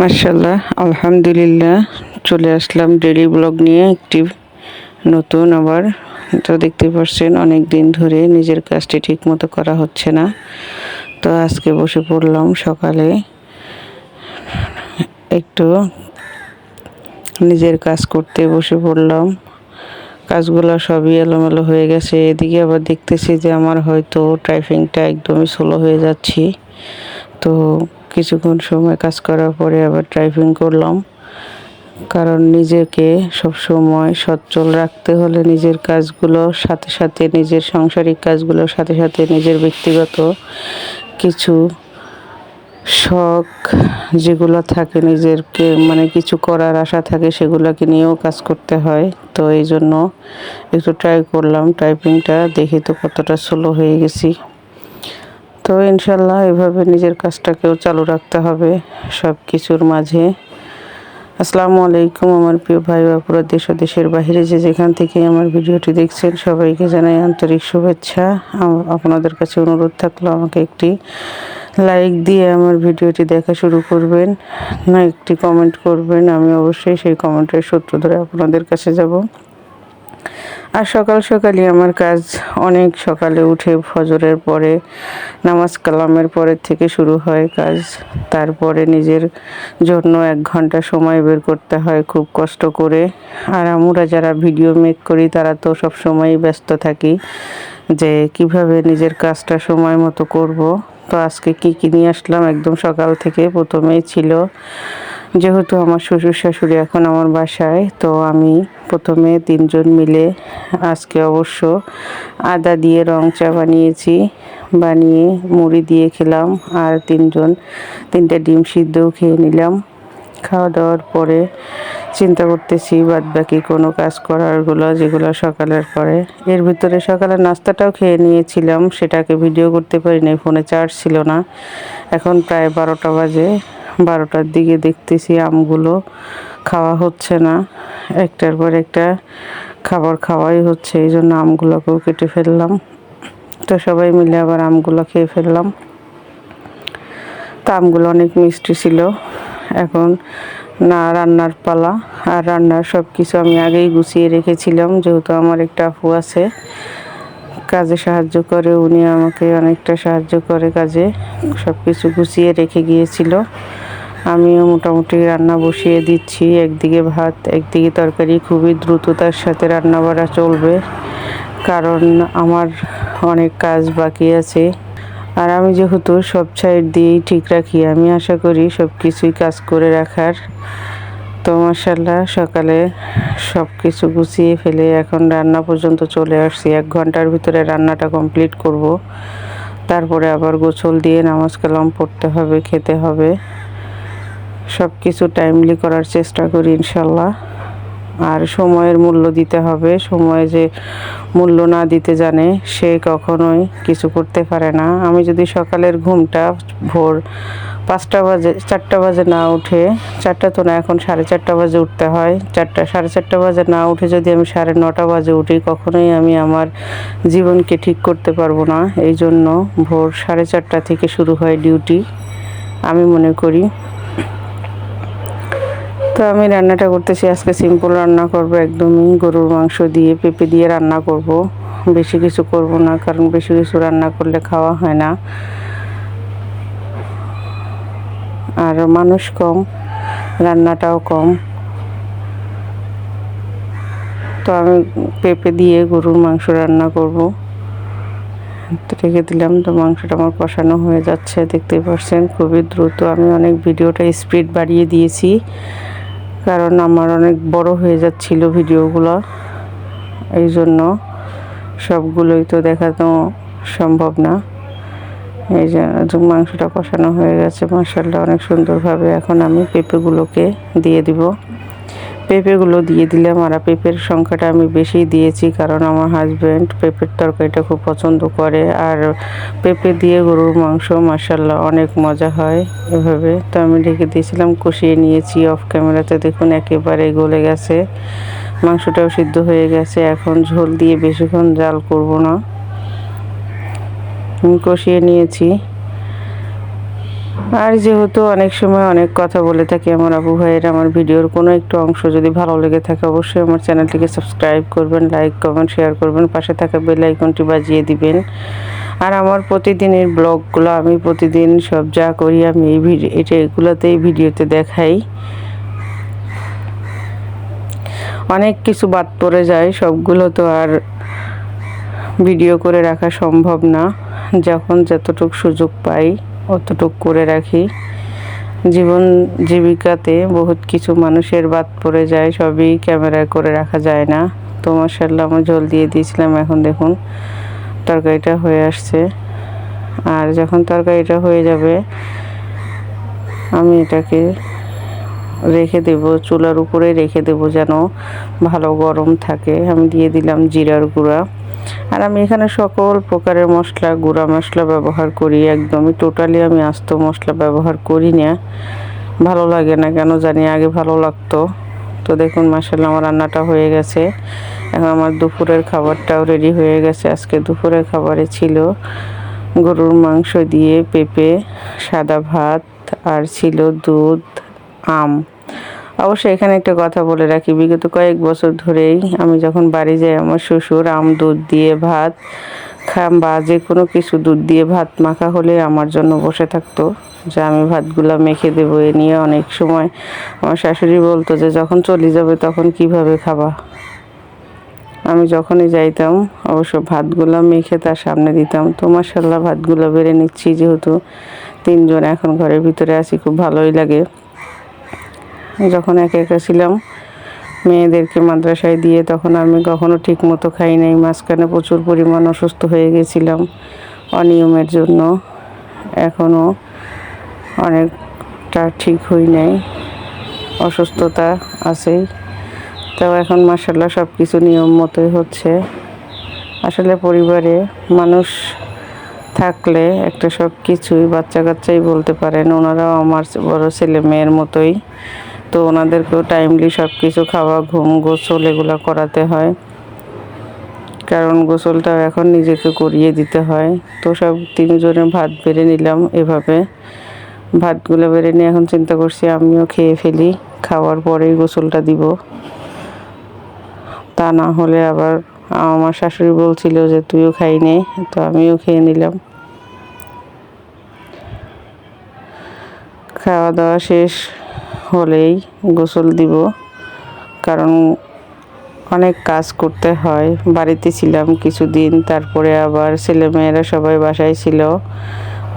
মাশাআল্লাহ, আলহামদুলিল্লাহ। চলে আসলাম ডেইলি ব্লগ নিয়ে একটি নতুন আবার। তো দেখতে পাচ্ছেন অনেক দিন ধরে নিজের কাজটি ঠিক মতো করা হচ্ছে না। তো আজকে বসে পড়লাম সকালে একটু নিজের কাজ করতে বসে পড়লাম। কাজগুলো সবই এলোমেলো হয়ে গেছে। এদিকে আবার দেখতেছি যে আমার হয়তো টাইপিংটা একদমই স্লো হয়ে যাচ্ছে। তো কিছুক্ষণ সময় কাজ করার পরে আবার টাইপিং করলাম, কারণ নিজেকে সবসময় সচল রাখতে হলে নিজের কাজগুলোর সাথে সাথে নিজের সাংসারিক কাজগুলোর সাথে সাথে নিজের ব্যক্তিগত কিছু শখ যেগুলো থাকে, নিজেরকে কিছু করার আশা থাকে, সেগুলোকে নিয়েও কাজ করতে হয়। তো এই জন্য একটু ট্রাই করলাম টাইপিংটা, দেখি তো কতটা স্লো হয়ে গেছি। তো ইনশাল্লাহ এভাবে নিজের কাজটাকেও চালু রাখতে হবে সব কিছুর মাঝে। আসসালামু আলাইকুম আমার প্রিয় ভাই বাপুরা, দেশ ও দেশের বাইরে যে যেখান থেকে আমার ভিডিওটি দেখছেন, সবাইকে জানাই আন্তরিক শুভেচ্ছা। আপনাদের কাছে অনুরোধ থাকলো আমাকে একটি লাইক দিয়ে আমার ভিডিওটি দেখা শুরু করবেন, না একটি কমেন্ট করবেন। আমি অবশ্যই সেই কমেন্টের সূত্র ধরে আপনাদের কাছে যাব। আর সকাল সকালই আমার কাজ অনেক সকালে উঠে ফজরের পরে নামাজ কালামের পরের থেকে শুরু হয় কাজ। তারপরে নিজের জন্য 1 ঘন্টা সময় বের করতে হয় খুব কষ্ট করে। আর আমরা যারা ভিডিও মেক করি তারা তো সব সময়ই ব্যস্ত থাকি যে কিভাবে নিজের কাজটা সময় মতো করব। তো আজকে কি নিয়ে আসলাম, একদম সকাল থেকে প্রথমেই ছিল যেহেতু আমার শ্বশুর শাশুড়ি এখন আমার বাসায়, তো আমি প্রথমে 3জন মিলে আজকে অবশ্য আদা দিয়ে রং চা বানিয়ে মুড়ি দিয়ে খেলাম। আর 3টা ডিম সিদ্ধও খেয়ে নিলাম। খাওয়া দাওয়ার পরে চিন্তা করতেছি বাদ বাকি কোনো কাজ করারগুলো যেগুলো সকালের পরে। এর ভিতরে সকালের নাস্তাটাও খেয়ে নিয়েছিলাম, সেটাকে ভিডিও করতে পারিনি, ফোনে চার্জ ছিল না। এখন প্রায় 12টা বাজে। 12টার দিকে দেখতেছি আমগুলো খাওয়া হচ্ছে না, একটার পর একটা খাবার খাওয়াই হচ্ছে, এই জন্য আমগুলোকেও কেটে ফেললাম। তো সবাই মিলে আবার আমগুলো খেয়ে ফেললাম। তো আমগুলো অনেক মিষ্টি ছিল। এখন না রান্নার পালা। আর রান্নার সব কিছু আমি আগেই গুছিয়ে রেখেছিলাম, যেহেতু আমার একটা আপু আছে কাজে সাহায্য করে, উনি আমাকে অনেকটা সাহায্য করে কাজে, সব কিছু গুছিয়ে রেখে গিয়েছিল। আমিও মোটামুটি রান্না বসিয়ে দিচ্ছি, একদিকে ভাত একদিকে তরকারি। খুবই দ্রুততার সাথে রান্না বাড়া চলবে, কারণ আমার অনেক কাজ বাকি আছে। আর আমি যেহেতু সব সাইড দিয়েই ঠিক রাখি, আমি আশা করি সব কিছুই কাজ করে রাখার। তো মাশাআল্লাহ সকালে সব কিছু গুছিয়ে ফেলে এখন রান্না পর্যন্ত চলে আসছি। 1 ঘন্টার ভিতরে রান্নাটা কমপ্লিট করব। তারপরে আবার গোসল দিয়ে নামাজ কালাম পড়তে হবে, খেতে হবে। সব কিছু টাইমলি করার চেষ্টা করি ইনশাল্লাহ। আর সময়ের মূল্য দিতে হবে। সময় যে মূল্য না দিতে জানে সে কখনোই কিছু করতে পারে না। আমি যদি সকালের ঘুমটা ভোর 5টা বাজে 4টা বাজে না উঠে, 4টা তো না, এখন 4:30 বাজে উঠতে হয়, 4টা 4:30 বাজে না উঠে যদি আমি 9:30 বাজে উঠি, কখনোই আমি আমার জীবনকে ঠিক করতে পারবো না। এই জন্য ভোর 4:30 থেকে শুরু হয় ডিউটি, আমি মনে করি। তো আমি রান্নাটা করতেছি, আজকে সিম্পল রান্না করব, একদমই গরুর মাংস দিয়ে পেঁপে দিয়ে রান্না করব। বেশি কিছু করব না, কারণ বেশি কিছু রান্না করলে খাওয়া হয় না, আর মানুষ কম, রান্নাটাও কম। তো আমি পেঁপে দিয়ে গরুর মাংস রান্না করব, তো রেখে দিলাম। তো মাংসটা আমার কষানো হয়ে যাচ্ছে, দেখতেই পাচ্ছেন খুবই দ্রুত। আমি অনেক ভিডিওটা স্পিড বাড়িয়ে দিয়েছি, কারণ আমার অনেক বড় হয়ে যাচ্ছিল ভিডিওগুলো, এই জন্য সবগুলোই তো দেখানো সম্ভব না। এই যে মাংসটা কষানো হয়ে গেছে মাশাআল্লাহ অনেক সুন্দরভাবে। এখন আমি পেঁপেগুলোকে দিয়ে দিব। পেঁপেগুলো দিয়ে দিলাম, আর পেঁপের সংখ্যাটা আমি বেশি দিয়েছি, কারণ আমার হাজব্যান্ড পেঁপের তরকারিটা খুব পছন্দ করে। আর পেঁপে দিয়ে গরুর মাংস মাশাআল্লাহ অনেক মজা হয় এভাবে। তো আমি ঢেকে দিয়েছিলাম, কষিয়ে নিয়েছি অফ ক্যামেরাতে, দেখুন একেবারে গলে গেছে, মাংসটাও সিদ্ধ হয়ে গেছে। এখন ঝোল দিয়ে বেশিক্ষণ জাল করব না, কষিয়ে নিয়েছি। আর যেহেতু অনেক সময় অনেক কথা বলে থাকি আমার আপু ভাইয়ের, আমার ভিডিওর কোনো একটু অংশ যদি ভালো লেগে থাকে অবশ্যই আমার চ্যানেলটিকে সাবস্ক্রাইব করবেন, লাইক কমেন্ট শেয়ার করবেন, পাশে থাকা বেল আইকনটি বাজিয়ে দিবেন। আর আমার প্রতিদিনের ব্লগগুলো আমি প্রতিদিন সব যা করি আমি এগুলোতেই ভিডিওতে দেখাই। অনেক কিছু বাদ পড়ে যায়, সবগুলো তো আর ভিডিও করে রাখা সম্ভব না। যখন যতটুকু সুযোগ পাই অতটুকু করে রাখি। জীবন জীবিকাতে বহুত কিছু মানুষের বাদ পড়ে যায়, সবই ক্যামেরায় করে রাখা যায় না। তো মাশাআল্লাহ আমি ঝোল দিয়ে দিয়েছিলাম, এখন দেখুন তরকারিটা হয়ে আসছে। আর যখন তরকারিটা হয়ে যাবে আমি এটাকে রেখে দেব, চুলার উপরে রেখে দেব যেন ভালো গরম থাকে। আমি দিয়ে দিলাম জিরার গুঁড়া। আর আমি এখানে সকল প্রকারের মশলা, গুঁড়া মশলা ব্যবহার করি, একদমই টোটালি আমি আস্ত মশলা ব্যবহার করি না, ভালো লাগে না কেন জানি, আগে ভালো লাগতো। তো দেখুন মাশাআল্লাহ আমার রান্নাটা হয়ে গেছে। এখন আমার দুপুরের খাবারটাও রেডি হয়ে গেছে। আজকে দুপুরের খাবারে ছিল গরুর মাংস দিয়ে পেঁপে, সাদা ভাত, আর ছিল দুধ, আম। অবশ্যই এখানে একটা কথা বলে রাখি, বিগত কয়েক বছর ধরেই আমি যখন বাড়ি যাই আমার শ্বশুর আম দুধ দিয়ে ভাত বা যে কোনো কিছু দুধ দিয়ে ভাত মাখা হলে আমার জন্য বসে থাকতো যে আমি ভাতগুলা মেখে দেবো। এ নিয়ে অনেক সময় আমার শাশুড়ি বলতো যে যখন চলে যাবে তখন কিভাবে খাবা। আমি যখনই যাইতাম অবশ্য ভাতগুলা মেখে তার সামনে দিতাম। তো মাশাআল্লাহ ভাতগুলো বেড়ে নিচ্ছি, যেহেতু তিনজন এখন ঘরের ভিতরে আছি, খুব ভালোই লাগে। যখন একা একা ছিলাম মেয়েদেরকে মাদ্রাসায় দিয়ে তখন আমি কখনো ঠিক মতো খাই নাই। মাঝখানে প্রচুর পরিমাণ অসুস্থ হয়ে গেছিলাম অনিয়মের জন্য, এখনও অনেকটা ঠিক হই নাই, অসুস্থতা আছেই। তাও এখন মাশাআল্লাহ সব কিছু নিয়ম মতোই হচ্ছে। আসলে পরিবারে মানুষ থাকলে একটা সব কিছুই বাচ্চা কাচ্চাই বলতে পারেন, ওনারাও আমার বড় ছেলে মেয়ের মতোই। তো ওনাদেরকেও টাইমলি সব কিছু খাওয়া, ঘুম, গোসল এগুলো করাতে হয়, কারণ গোসলটাও এখন নিজেকে করিয়ে দিতে হয়। তো সব তিনজনে ভাত বেড়ে নিলাম, এভাবে ভাতগুলো বেড়ে নিয়ে এখন চিন্তা করছি আমিও খেয়ে ফেলি, খাওয়ার পরেই গোসলটা দিব। তা না হলে আবার আমার শাশুড়ি বলছিল যে তুইও খাই নে, তো আমিও খেয়ে নিলাম। খাওয়া দাওয়া শেষ হলেই গোসল দিব, কারণ অনেক কাজ করতে হয়। বাড়িতে ছিলাম কিছুদিন, তারপরে আবার ছেলেমেয়েরা সবাই বাসায় ছিল,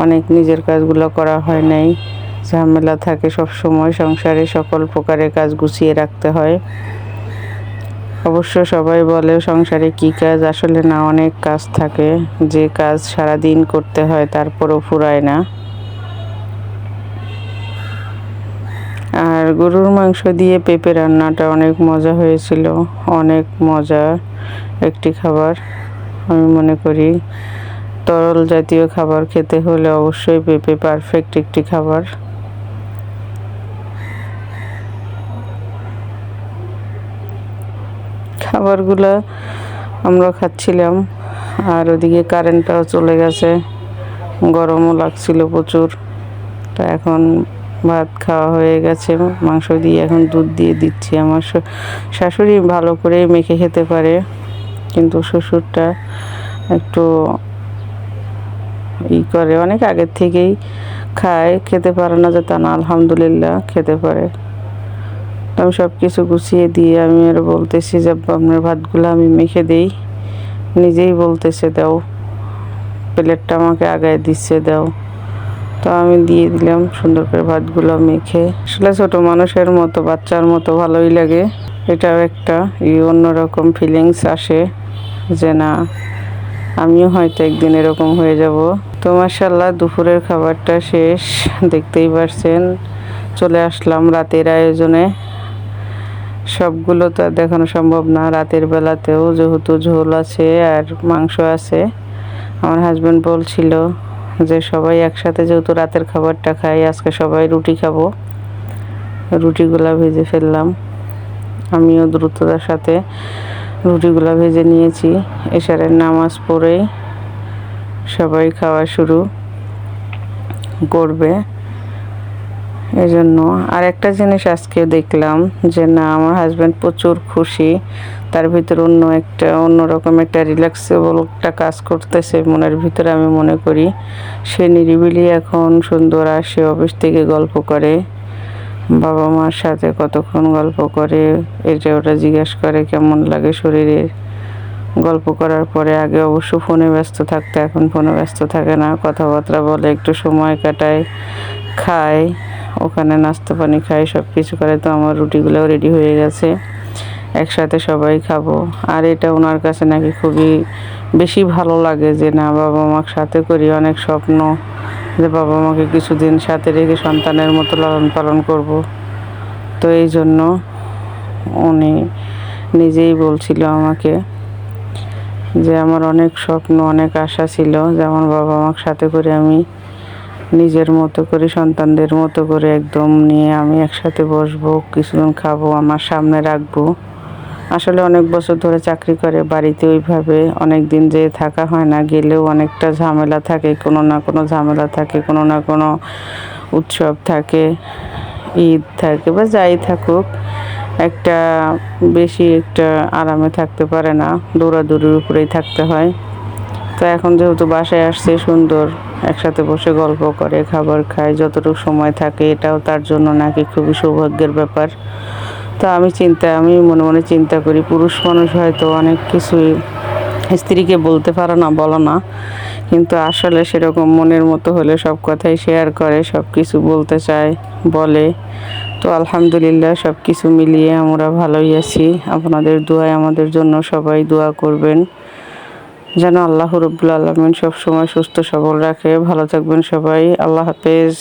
অনেক নিজের কাজগুলো করা হয় নাই। ঝামেলা থাকে সব সময় সংসারে, সকল প্রকারের কাজ গুছিয়ে রাখতে হয়। অবশ্য সবাই বলে সংসারে কি কাজ, আসলে না, অনেক কাজ থাকে, যে কাজ সারা দিন করতে হয় তারপরও ফুরায় না। আর গরুর মাংস দিয়ে পেঁপে রান্নাটা অনেক মজা হয়েছিল, অনেক মজা একটি খাবার। আমি মনে করি তরল জাতীয় খাবার খেতে হলে অবশ্যই পেঁপে পারফেক্ট একটি খাবার। খাবারগুলো আমরা খাচ্ছিলাম, আর ওদিকে কারেন্টটাও চলে গেছে, গরমও লাগছিল প্রচুর। তো এখন ভাত খাওয়া হয়ে গেছে, মাংস দিয়ে এখন দুধ দিয়ে দিচ্ছি। আমার শাশুড়ি ভালো করে মেখে খেতে পারে, কিন্তু শ্বশুরটা একটু করে, অনেক আগের থেকেই খায়, খেতে পারে না যে তা না, আলহামদুলিল্লাহ খেতে পারে। তো আমি সব কিছু গুছিয়ে দিয়ে আমি আর বলতেছি যে আপনার ভাতগুলো আমি মেখে দেই, নিজেই বলতেছে দাও, প্লেটটা আমাকে আগায় দিচ্ছে দাও। তো আমি দিয়ে দিলাম সুন্দর করে ভাতগুলো মেখে। আসলে ছোটো মানুষের মতো, বাচ্চার মতো ভালোই লাগে। এটাও একটা অন্যরকম ফিলিংস আসে যে না, আমিও হয়তো একদিন এরকম হয়ে যাব। তো মাশাআল্লাহ দুপুরের খাবারটা শেষ, দেখতেই পারছেন। চলে আসলাম রাতের আয়োজনে। সবগুলো তো আর দেখানো সম্ভব না, রাতের বেলাতেও যেহেতু ঝোল আছে আর মাংস আছে। আমার হাজব্যান্ড বলছিল যে সবাই একসাথে যেহেতু রাতের খাবারটা খাই, আজকে সবাই রুটি খাবো। রুটিগুলা ভেজে ফেললাম, আমিও দ্রুততার সাথে রুটিগুলা ভেজে নিয়েছি। এশারের নামাজ পড়ে সবাই খাওয়া শুরু করবে। এই জন্য আর একটা জিনিস আজকে দেখলাম যে না আমার হাজব্যান্ড প্রচুর খুশি, তার ভিতরে অন্যরকম একটা রিল্যাক্সেবল একটা কাজ করতেছে মনের ভিতরে। আমি মনে করি সে নিরিবিলি এখন সুন্দর আসে অফিস থেকে, গল্প করে বাবা মার সাথে, কতক্ষণ গল্প করে, এটা ওটা জিজ্ঞেস করে কেমন লাগে শরীরে। গল্প করার পরে আগে অবশ্য ফোনে ব্যস্ত থাকতো, এখন ফোনে ব্যস্ত থাকে না, কথাবার্তা বলে, একটু সময় কাটায়, খায়, ওখানে নাস্তা পানি খায়, সব কিছু করে। তো আমার রুটিগুলোও রেডি হয়ে গেছে, একসাথে সবাই খাবো। আর এটা ওনার কাছে নাকি খুবই বেশি ভালো লাগে যে না বাবা মাকে সাথে করি, অনেক স্বপ্ন যে বাবা মাকে কিছুদিন সাথে রেখে সন্তানের মতো লালন পালন করব। তো এই জন্য উনি নিজেই বলছিল আমাকে যে আমার অনেক স্বপ্ন, অনেক আশা ছিল যে আমার বাবা মাকে সাথে করে আমি নিজের মতো করে, সন্তানদের মতো করে একদম নিয়ে আমি একসাথে বসবো, কিছুদিন খাবো, আমার সামনে রাখবো। আসলে অনেক বছর ধরে চাকরি করে, বাড়িতে ওইভাবে অনেক দিন যেয়ে থাকা হয় না, গেলেও অনেকটা ঝামেলা থাকে, কোনো না কোনো ঝামেলা থাকে, কোনো না কোনো উৎসব থাকে, ঈদ থাকে বা যাই থাকুক, একটা একটা আরামে থাকতে পারে না, দৌড়াদৌড়ির উপরেই থাকতে হয়। তো এখন যেহেতু বাসায় আসছে, সুন্দর একসাথে বসে গল্প করে, খাবার খায়, যতটুকু সময় থাকে, এটাও তার জন্য নাকি খুবই সৌভাগ্যের ব্যাপার। তো আমি মনে মনে চিন্তা করি, পুরুষ মানুষ হয়তো অনেক কিছুই স্ত্রীকে বলতে পারে না, বলো না, কিন্তু আসলে সেরকম মনের মতো হলে সব কথাই শেয়ার করে, সব কিছু বলতে চায়, বলে। তো আলহামদুলিল্লাহ সব কিছু মিলিয়ে আমরা ভালোই আছি। আপনাদের দোয়ায় আমাদের জন্য সবাই দোয়া করবেন যেন আল্লাহ রাব্বুল আলামিন সব সময় সুস্থ সবল রাখে। ভালো থাকবেন সবাই, আল্লাহ হাফেজ।